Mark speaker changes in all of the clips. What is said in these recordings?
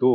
Speaker 1: 2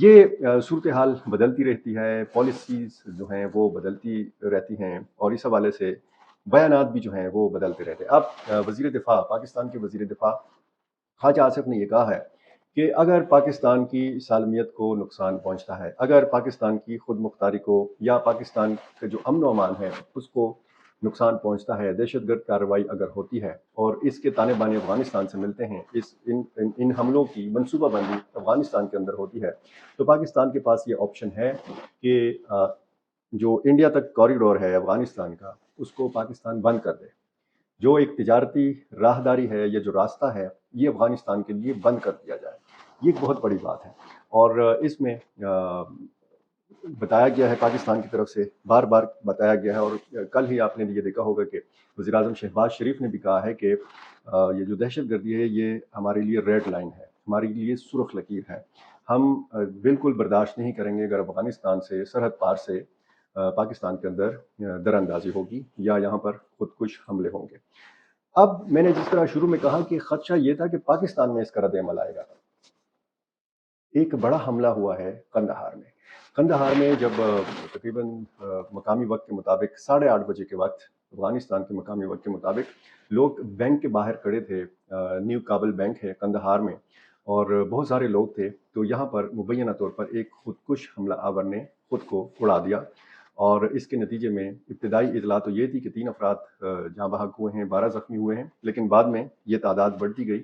Speaker 1: یہ صورتحال بدلتی رہتی ہے، پالیسیز جو ہیں وہ بدلتی رہتی ہیں، اور اس حوالے سے بیانات بھی جو ہیں وہ بدلتے رہتے ہیں۔ اب وزیر دفاع، پاکستان کے وزیر دفاع خواجہ آصف نے یہ کہا ہے کہ اگر پاکستان کی سالمیت کو نقصان پہنچتا ہے، اگر پاکستان کی خود مختاری کو یا پاکستان کا جو امن و امان ہے اس کو نقصان پہنچتا ہے، دہشت گرد کارروائی اگر ہوتی ہے اور اس کے تانے بانے افغانستان سے ملتے ہیں، ان حملوں کی منصوبہ بندی افغانستان کے اندر ہوتی ہے، تو پاکستان کے پاس یہ آپشن ہے کہ جو انڈیا تک کوریڈور ہے افغانستان کا، اس کو پاکستان بند کر دے۔ جو ایک تجارتی راہداری ہے یا جو راستہ ہے، یہ افغانستان کے لیے بند کر دیا جائے۔ یہ ایک بہت بڑی بات ہے، اور اس میں بتایا گیا ہے پاکستان کی طرف سے، بار بار بتایا گیا ہے، اور کل ہی آپ نے یہ دیکھا ہوگا کہ وزیر اعظم شہباز شریف نے بھی کہا ہے کہ یہ جو دہشت گردی ہے یہ ہمارے لیے ریڈ لائن ہے، ہمارے لیے سرخ لکیر ہے۔ ہم بالکل برداشت نہیں کریں گے اگر افغانستان سے سرحد پار سے پاکستان کے اندر در اندازی ہوگی یا یہاں پر خودکش حملے ہوں گے۔ اب میں نے جس طرح شروع میں کہا کہ خدشہ یہ تھا کہ پاکستان میں اس کا رد عمل آئے گا، ایک بڑا حملہ ہوا ہے قندھار میں۔ قندھار میں جب تقریباً مقامی وقت کے مطابق 8:30 بجے کے وقت، افغانستان کے مقامی وقت کے مطابق لوگ بینک کے باہر کھڑے تھے، نیو کابل بینک ہے قندھار میں، اور بہت سارے لوگ تھے، تو یہاں پر مبینہ طور پر ایک خودکش حملہ آور نے خود کو اڑا دیا، اور اس کے نتیجے میں ابتدائی اطلاع تو یہ تھی کہ 3 افراد جاں بحق ہوئے ہیں، 12 زخمی ہوئے ہیں، لیکن بعد میں یہ تعداد بڑھتی گئی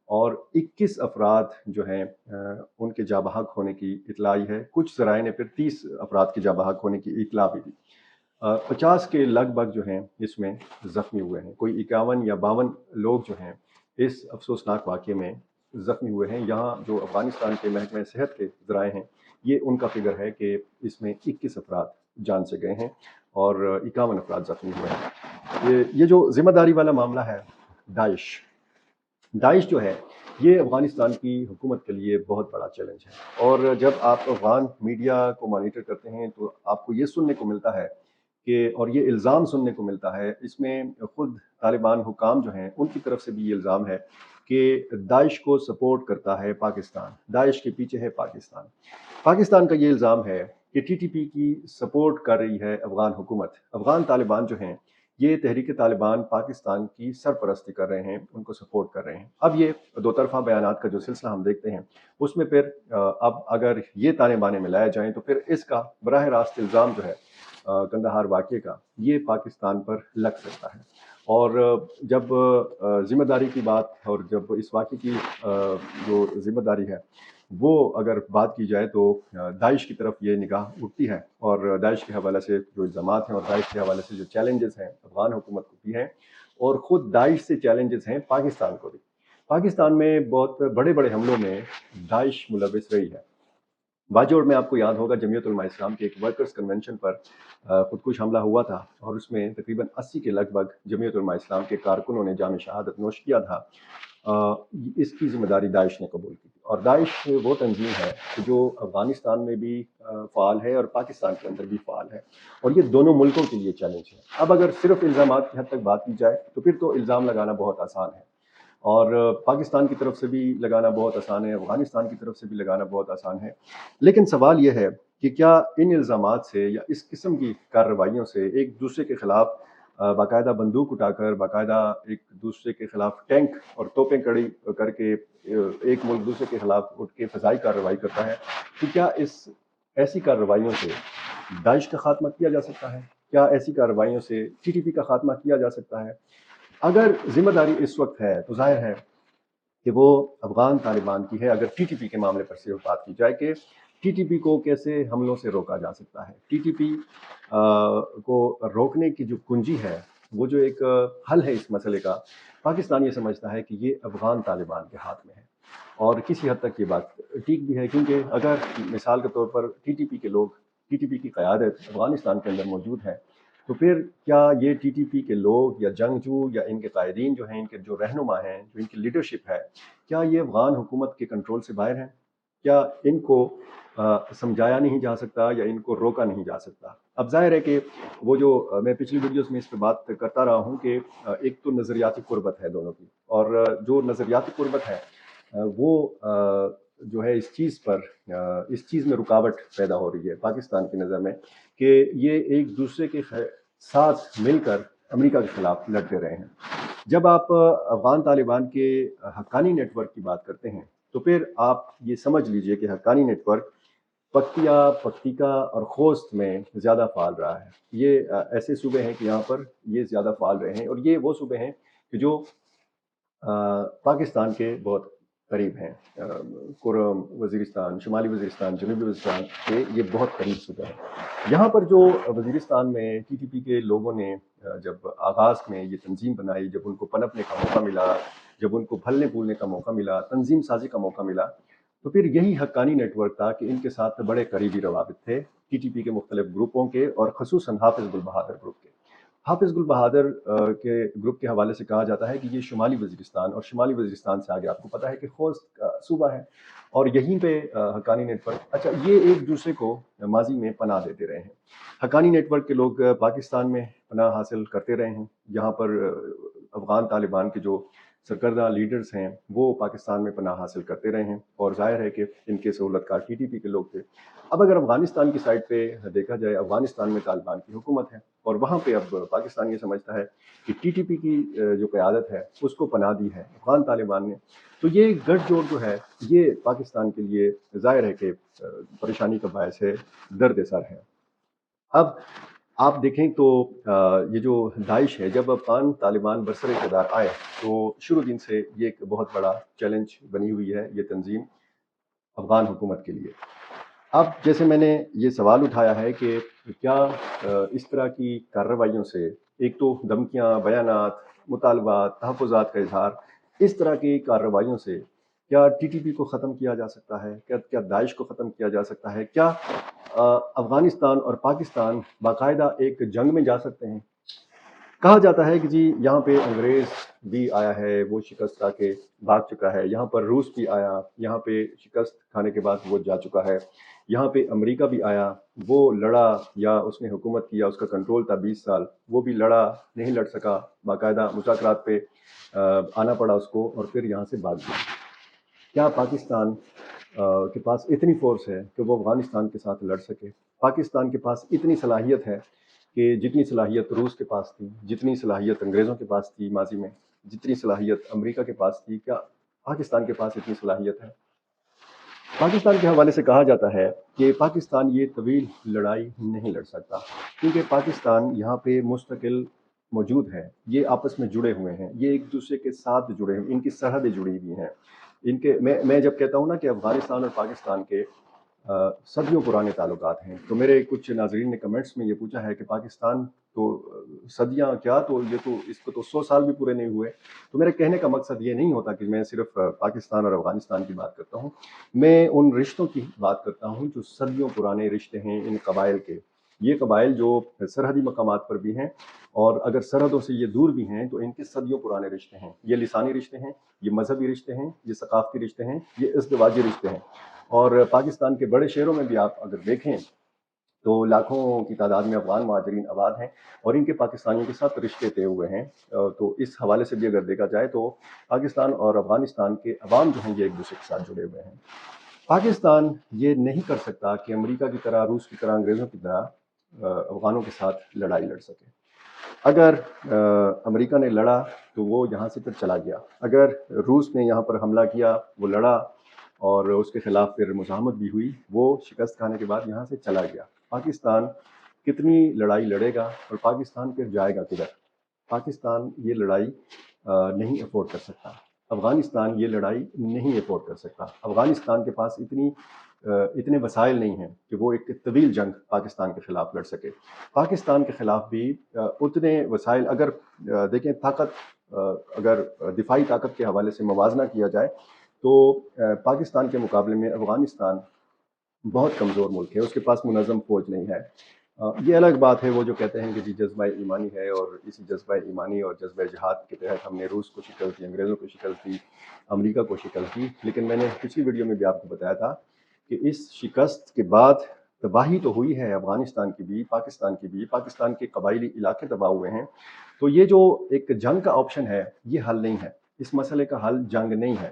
Speaker 1: اور 21 افراد جو ہیں ان کے جاں بحق ہونے کی اطلاع آئی ہے۔ کچھ ذرائع نے پھر 30 افراد کے جاں بحق ہونے کی اطلاع بھی دی۔ 50 کے لگ بھگ جو ہیں اس میں زخمی ہوئے ہیں، کوئی 51 یا 52 لوگ جو ہیں اس افسوسناک واقعے میں زخمی ہوئے ہیں۔ یہاں جو افغانستان کے محکمہ صحت کے ذرائع ہیں، یہ ان کا فگر ہے کہ اس میں 21 افراد جان سے گئے ہیں اور 51 افراد زخمی ہوئے ہیں۔ یہ جو ذمہ داری والا معاملہ ہے، داعش جو ہے یہ افغانستان کی حکومت کے لیے بہت بڑا چیلنج ہے، اور جب آپ افغان میڈیا کو مانیٹر کرتے ہیں تو آپ کو یہ سننے کو ملتا ہے کہ، اور یہ الزام سننے کو ملتا ہے، اس میں خود طالبان حکام جو ہیں ان کی طرف سے بھی یہ الزام ہے کہ داعش کو سپورٹ کرتا ہے پاکستان، داعش کے پیچھے ہے پاکستان۔ پاکستان کا یہ الزام ہے کہ ٹی ٹی پی کی سپورٹ کر رہی ہے افغان حکومت۔ افغان طالبان جو ہیں یہ تحریک طالبان پاکستان کی سرپرستی کر رہے ہیں، ان کو سپورٹ کر رہے ہیں۔ اب یہ دو طرفہ بیانات کا جو سلسلہ ہم دیکھتے ہیں اس میں پھر اب اگر یہ تانے بانے میں لائے جائیں تو پھر اس کا براہ راست الزام جو ہے قندھار واقعے کا، یہ پاکستان پر لگ سکتا ہے۔ اور جب ذمہ داری کی بات، اور جب اس واقعے کی جو ذمہ داری ہے وہ اگر بات کی جائے تو داعش کی طرف یہ نگاہ اٹھتی ہے، اور داعش کے حوالے سے جو الزامات ہیں اور داعش کے حوالے سے جو چیلنجز ہیں افغان حکومت کو بھی ہیں، اور خود داعش سے چیلنجز ہیں پاکستان کو بھی۔ پاکستان میں بہت بڑے بڑے حملوں میں داعش ملوث رہی ہے۔ باجوڑ میں آپ کو یاد ہوگا جمعیت علماء اسلام کے ایک ورکرز کنونشن پر خودکش حملہ ہوا تھا، اور اس میں تقریباً 80 کے لگ بھگ جمعیت علماء اسلام کے کارکنوں نے جام شہادت نوش کیا تھا۔ اس کی ذمہ داری داعش نے قبول کی تھی، اور داعش وہ تنظیم ہے جو افغانستان میں بھی فعال ہے اور پاکستان کے اندر بھی فعال ہے، اور یہ دونوں ملکوں کے لیے چیلنج ہے۔ اب اگر صرف الزامات کی حد تک بات کی جائے تو پھر تو الزام لگانا بہت آسان ہے، اور پاکستان کی طرف سے بھی لگانا بہت آسان ہے، افغانستان کی طرف سے بھی لگانا بہت آسان ہے، لیکن سوال یہ ہے کہ کیا ان الزامات سے یا اس قسم کی کارروائیوں سے ایک دوسرے کے خلاف باقاعدہ بندوق اٹھا کر، باقاعدہ ایک دوسرے کے خلاف ٹینک اور توپیں کڑی کر کے ایک ملک دوسرے کے خلاف اٹھ کے فضائی کارروائی کرتا ہے، تو کیا ایسی کارروائیوں سے داعش کا خاتمہ کیا جا سکتا ہے؟ کیا ایسی کارروائیوں سے ٹی ٹی پی کا خاتمہ کیا جا سکتا ہے؟ اگر ذمہ داری اس وقت ہے تو ظاہر ہے کہ وہ افغان طالبان کی ہے، اگر ٹی ٹی پی کے معاملے پر صرف بات کی جائے کہ ٹی ٹی پی کو کیسے حملوں سے روکا جا سکتا ہے۔ ٹی ٹی پی کو روکنے کی جو کنجی ہے، وہ جو ایک حل ہے اس مسئلے کا، پاکستان یہ سمجھتا ہے کہ یہ افغان طالبان کے ہاتھ میں ہے، اور کسی حد تک یہ بات ٹھیک بھی ہے، کیونکہ اگر مثال کے طور پر ٹی ٹی پی کے لوگ، ٹی ٹی پی کی قیادت افغانستان کے اندر موجود ہے، تو پھر کیا یہ ٹی ٹی پی کے لوگ یا جنگجو یا ان کے قائدین جو ہیں، ان کے جو رہنما ہیں، جو ان کی لیڈرشپ ہے، کیا یہ افغان حکومت کے کنٹرول سے باہر ہیں؟ کیا ان کو سمجھایا نہیں جا سکتا یا ان کو روکا نہیں جا سکتا؟ اب ظاہر ہے کہ وہ جو میں پچھلی ویڈیوز میں اس پہ بات کرتا رہا ہوں کہ ایک تو نظریاتی قربت ہے دونوں کی، اور جو نظریاتی قربت ہے وہ جو ہے اس چیز میں رکاوٹ پیدا ہو رہی ہے پاکستان کی نظر میں کہ یہ ایک دوسرے کے ساتھ مل کر امریکہ کے خلاف لڑتے رہے ہیں۔ جب آپ افغان طالبان کے حقانی نیٹ ورک کی بات کرتے ہیں تو پھر آپ یہ سمجھ لیجئے کہ حقانی نیٹ ورک پکتیا، پکتیکا اور خوست میں زیادہ فعال رہا ہے۔ یہ ایسے صوبے ہیں کہ یہاں پر یہ زیادہ فعال رہے ہیں، اور یہ وہ صوبے ہیں کہ جو پاکستان کے بہت قریب ہیں۔ کرم، وزیرستان، شمالی وزیرستان، جنوبی وزیرستان کے یہ بہت قریب صوبے ہیں۔ یہاں پر جو وزیرستان میں ٹی ٹی پی کے لوگوں نے جب آغاز میں یہ تنظیم بنائی، جب ان کو پنپنے کا موقع ملا، جب ان کو پھلنے پھولنے کا موقع ملا، تنظیم سازی کا موقع ملا، تو پھر یہی حقانی نیٹ ورک تھا کہ ان کے ساتھ بڑے قریبی روابط تھے ٹی ٹی پی کے مختلف گروپوں کے، اور خصوصاً حافظ گل بہادر گروپ کے۔ حافظ گل بہادر کے گروپ کے حوالے سے کہا جاتا ہے کہ یہ شمالی وزیرستان، اور شمالی وزیرستان سے آگے آپ کو پتہ ہے کہ خوست کا صوبہ ہے، اور یہیں پہ حقانی نیٹ ورک، اچھا یہ ایک دوسرے کو ماضی میں پناہ دیتے رہے ہیں۔ حقانی نیٹ ورک کے لوگ پاکستان میں پناہ حاصل کرتے رہے ہیں، یہاں پر افغان طالبان کے جو سرکردہ لیڈرز ہیں وہ پاکستان میں پناہ حاصل کرتے رہے ہیں، اور ظاہر ہے کہ ان کے سہولت کار ٹی ٹی پی کے لوگ تھے۔ اب اگر افغانستان کی سائڈ پہ دیکھا جائے، افغانستان میں طالبان کی حکومت ہے، اور وہاں پہ اب پاکستان یہ سمجھتا ہے کہ ٹی ٹی پی کی جو قیادت ہے اس کو پناہ دی ہے افغان طالبان نے، تو یہ گٹھ جوڑ جو ہے یہ پاکستان کے لیے ظاہر ہے کہ پریشانی کا باعث ہے، درد سر ہے۔ اب آپ دیکھیں تو یہ جو داعش ہے، جب افغان طالبان برسر اقتدار آئے تو شروع دن سے یہ ایک بہت بڑا چیلنج بنی ہوئی ہے یہ تنظیم افغان حکومت کے لیے۔ اب جیسے میں نے یہ سوال اٹھایا ہے کہ کیا اس طرح کی کارروائیوں سے، ایک تو دھمکیاں، بیانات، مطالبات، تحفظات کا اظہار، اس طرح کی کارروائیوں سے کیا ٹی ٹی پی کو ختم کیا جا سکتا ہے؟ کیا داعش کو ختم کیا جا سکتا ہے؟ کیا افغانستان اور پاکستان باقاعدہ ایک جنگ میں جا سکتے ہیں؟ کہا جاتا ہے کہ جی یہاں پہ انگریز بھی آیا ہے، وہ شکست کھا کے بھاگ چکا ہے، یہاں پر روس بھی آیا، یہاں پہ شکست کھانے کے بعد وہ جا چکا ہے، یہاں پہ امریکہ بھی آیا، وہ لڑا، یا اس نے حکومت کیا، اس کا کنٹرول تھا 20 سال، وہ بھی لڑا، نہیں لڑ سکا، باقاعدہ مذاکرات پہ آنا پڑا اس کو، اور پھر یہاں سے بھاگ گیا۔ کیا پاکستان کے پاس اتنی فورس ہے کہ وہ افغانستان کے ساتھ لڑ سکے؟ پاکستان کے پاس اتنی صلاحیت ہے کہ جتنی صلاحیت روس کے پاس تھی، جتنی صلاحیت انگریزوں کے پاس تھی ماضی میں، جتنی صلاحیت امریکہ کے پاس تھی، کیا پاکستان کے پاس اتنی صلاحیت ہے؟ پاکستان کے حوالے سے کہا جاتا ہے کہ پاکستان یہ طویل لڑائی نہیں لڑ سکتا، کیونکہ پاکستان یہاں پہ مستقل موجود ہے، یہ آپس میں جڑے ہوئے ہیں، یہ ایک دوسرے کے ساتھ جڑے ہیں، ان کی سرحدیں جڑی ہوئی ہیں، ان کے میں جب کہتا ہوں نا کہ افغانستان اور پاکستان کے صدیوں پرانے تعلقات ہیں، تو میرے کچھ ناظرین نے کمنٹس میں یہ پوچھا ہے کہ پاکستان تو صدیاں کیا، تو یہ تو اس کو تو 100 سال بھی پورے نہیں ہوئے۔ تو میرے کہنے کا مقصد یہ نہیں ہوتا کہ میں صرف پاکستان اور افغانستان کی بات کرتا ہوں، میں ان رشتوں کی بات کرتا ہوں جو صدیوں پرانے رشتے ہیں ان قبائل کے۔ یہ قبائل جو سرحدی مقامات پر بھی ہیں، اور اگر سرحدوں سے یہ دور بھی ہیں، تو ان کے صدیوں پرانے رشتے ہیں، یہ لسانی رشتے ہیں، یہ مذہبی رشتے ہیں، یہ ثقافتی رشتے ہیں، یہ ازدواجی رشتے ہیں۔ اور پاکستان کے بڑے شہروں میں بھی آپ اگر دیکھیں تو لاکھوں کی تعداد میں افغان مہاجرین آباد ہیں، اور ان کے پاکستانیوں کے ساتھ رشتے طے ہوئے ہیں۔ تو اس حوالے سے بھی اگر دیکھا جائے تو پاکستان اور افغانستان کے عوام جو ہیں یہ ایک دوسرے کے ساتھ جڑے ہوئے ہیں۔ پاکستان یہ نہیں کر سکتا کہ امریکہ کی طرح، روس کی طرح، انگریزوں کی طرح افغانوں کے ساتھ لڑائی لڑ سکے۔ اگر امریکہ نے لڑا تو وہ یہاں سے پھر چلا گیا، اگر روس نے یہاں پر حملہ کیا، وہ لڑا اور اس کے خلاف پھر مزاحمت بھی ہوئی، وہ شکست کھانے کے بعد یہاں سے چلا گیا۔ پاکستان کتنی لڑائی لڑے گا، اور پاکستان پھر جائے گا کدھر؟ پاکستان یہ لڑائی نہیں افورڈ کر سکتا، افغانستان یہ لڑائی نہیں افورڈ کر سکتا۔ افغانستان کے پاس اتنے وسائل نہیں ہیں کہ وہ ایک طویل جنگ پاکستان کے خلاف لڑ سکے۔ پاکستان کے خلاف بھی اتنے وسائل، اگر دیکھیں طاقت، اگر دفاعی طاقت کے حوالے سے موازنہ کیا جائے تو پاکستان کے مقابلے میں افغانستان بہت کمزور ملک ہے، اس کے پاس منظم فوج نہیں ہے۔ یہ الگ بات ہے، وہ جو کہتے ہیں کہ جی جذبہ ایمانی ہے، اور اسی جذبہ ایمانی اور جذبہ جہاد کے تحت ہم نے روس کو شکست دی، انگریزوں کو شکست دی، امریکہ کو شکست دی۔ لیکن میں نے پچھلی ویڈیو میں بھی آپ کو بتایا تھا کہ اس شکست کے بعد تباہی تو ہوئی ہے افغانستان کی بھی، پاکستان کی بھی، پاکستان کے قبائلی علاقے تباہ ہوئے ہیں۔ تو یہ جو ایک جنگ کا آپشن ہے یہ حل نہیں ہے، اس مسئلے کا حل جنگ نہیں ہے۔